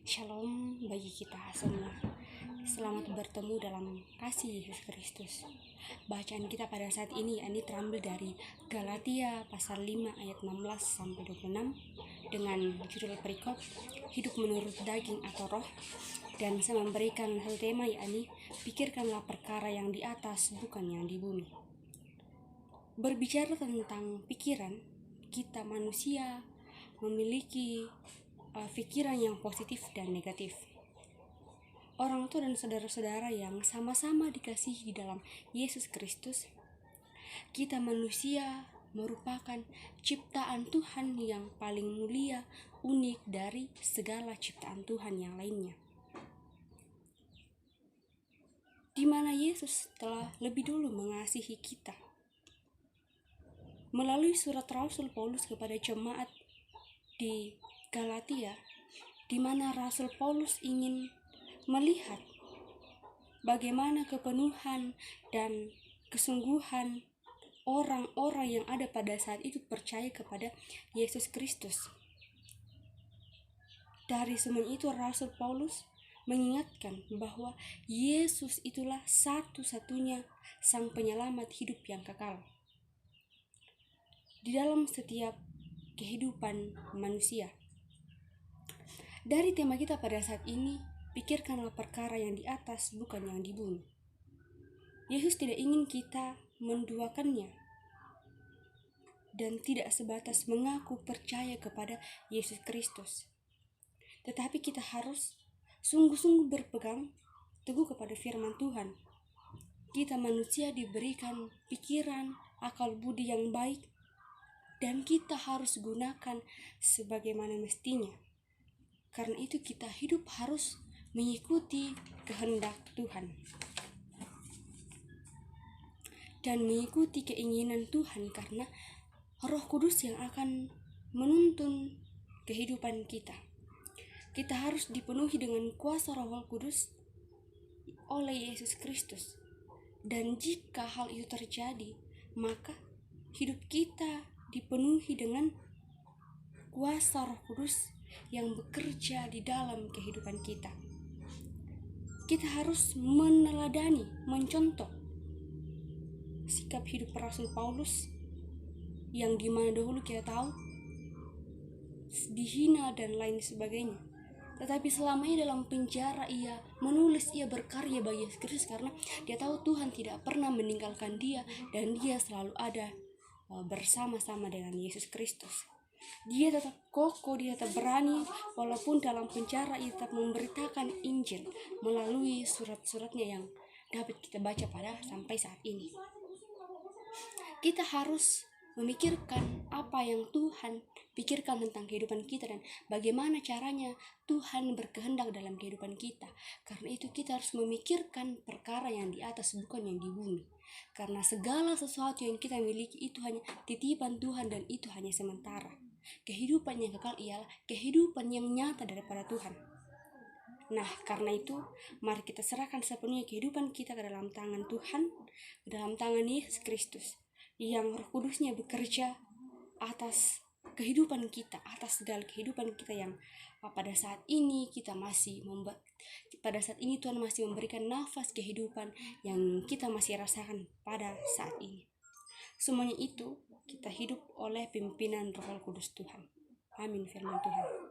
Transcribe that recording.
Shalom bagi kita semua. Selamat bertemu dalam kasih Yesus Kristus. Bacaan kita pada saat ini terambil dari Galatia pasal 5 ayat 16 sampai 26 dengan judul perikop hidup menurut daging atau roh, dan saya memberikan satu tema, yakni pikirkanlah perkara yang di atas, bukan yang di bumi. Berbicara tentang pikiran, kita manusia memiliki pikiran yang positif dan negatif. Orang tua dan saudara-saudara yang sama-sama dikasihi di dalam Yesus Kristus, kita manusia merupakan ciptaan Tuhan yang paling mulia, unik dari segala ciptaan Tuhan yang lainnya, di mana Yesus telah lebih dulu mengasihi kita. Melalui surat Rasul Paulus kepada jemaat di Galatia, di mana Rasul Paulus ingin melihat bagaimana kepenuhan dan kesungguhan orang-orang yang ada pada saat itu percaya kepada Yesus Kristus. Dari semua itu, Rasul Paulus mengingatkan bahwa Yesus itulah satu-satunya sang penyelamat hidup yang kekal di dalam setiap kehidupan manusia. Dari tema kita pada saat ini, pikirkanlah perkara yang di atas, bukan yang di bumi. Yesus tidak ingin kita menduakannya dan tidak sebatas mengaku percaya kepada Yesus Kristus, tetapi kita harus sungguh-sungguh berpegang teguh kepada firman Tuhan. Kita manusia diberikan pikiran, akal budi yang baik, dan kita harus gunakan sebagaimana mestinya. Karena itu kita hidup harus mengikuti kehendak Tuhan dan mengikuti keinginan Tuhan, karena Roh Kudus yang akan menuntun kehidupan kita. Kita harus dipenuhi dengan kuasa Roh Kudus oleh Yesus Kristus. Dan jika hal itu terjadi, maka hidup kita dipenuhi dengan kuasa Roh Kudus yang bekerja di dalam kehidupan kita. Kita harus meneladani, mencontoh sikap hidup Rasul Paulus yang dimana dahulu kita tahu dihina dan lain sebagainya, tetapi selamanya dalam penjara ia menulis, ia berkarya bagi Yesus Kristus, karena dia tahu Tuhan tidak pernah meninggalkan dia dan dia selalu ada bersama-sama dengan Yesus Kristus. Dia tetap kokoh, dia tetap berani, walaupun dalam penjara ia tetap memberitakan Injil melalui surat-suratnya yang dapat kita baca pada sampai saat ini. Kita harus memikirkan apa yang Tuhan pikirkan tentang kehidupan kita dan bagaimana caranya Tuhan berkehendak dalam kehidupan kita. Karena itu kita harus memikirkan perkara yang di atas, bukan yang di bumi. Karena segala sesuatu yang kita miliki itu hanya titipan Tuhan dan itu hanya sementara. Kehidupan yang kekal ialah kehidupan yang nyata daripada Tuhan. Nah, karena itu mari kita serahkan sepenuhnya kehidupan kita ke dalam tangan Tuhan, ke dalam tangan Yesus Kristus, yang Roh Kudusnya bekerja atas kehidupan kita, atas segala kehidupan kita yang pada saat ini pada saat ini Tuhan masih memberikan nafas kehidupan yang kita masih rasakan pada saat ini. Semuanya itu kita hidup oleh pimpinan Roh Kudus Tuhan. Amin, firman Tuhan.